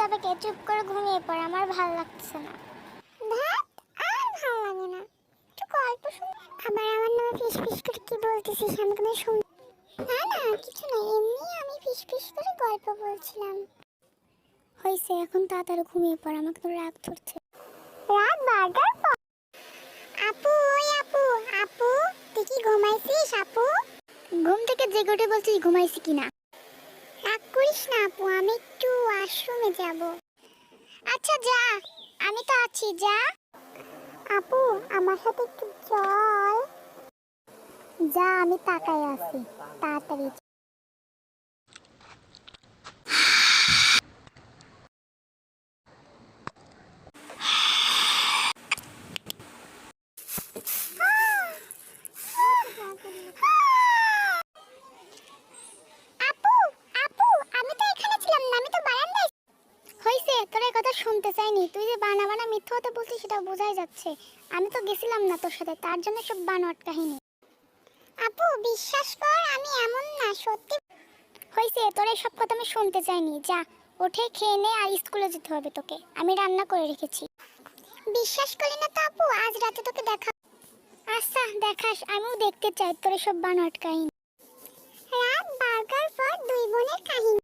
যাবে কে? চুপ করে ঘুমিয়ে পড়, আমার ভালো লাগছে না। ধ্যাত, আর ভালো লাগে না। একটু গল্প শুন। আবার আমার নামে ফিস ফিস করে কি বলতেছিস? আমি কোনো শুন। না না, কিছু না, এমনি আমি ফিস ফিস করে গল্প বলছিলাম। হয়েছে, এখন তাড়াতাড়ি ঘুমিয়ে পড়, আমাকে তো রাগ ধরছে। রাত 12টার পর? আপু, ওই আপু, আপু তুই কি ঘুমাইছিস আপু? ঘুম থেকে জেগে উঠে বলছিস ঘুমাইছি কিনা? রাগ করিস না আপু, আমি একটু ওয়াশরুমে যাব। আচ্ছা যা, আমি তো আছি, যা। আপু আমার সাথে একটু চল। যা, আমি তাকাই আছি, তাড়াতাড়ি। আপু, আপু আমি তো এখানে ছিলাম না, আমি তো বারান্দায়। হইছে, তোর এই কথা শুনতে চাইনি। তুই যে বানা বানা মিথ্যা কথা বলছিস সেটা বোঝাই যাচ্ছে। আমি তো গেছিলাম না তোর সাথে, তার জন্য সব বানোয়াট কাহিনী। আপু বিশ্বাস কর, আমি এমন না, সত্যি। হইছে, তোর এই সব কথা আমি শুনতে চাইনি। যা, উঠে খেয়ে নে, আর স্কুলে যেতে হবে তোকে, আমি রান্না করে রেখেছি। বিশ্বাস করলি না তো আপু, আজ রাতে তোকে দেখা। আচ্ছা দেখাস, আমিও দেখতে চাই তোর সব বানোয়াট কাহিনী। রাত 12টার পর দুই বোনের কাহিনী।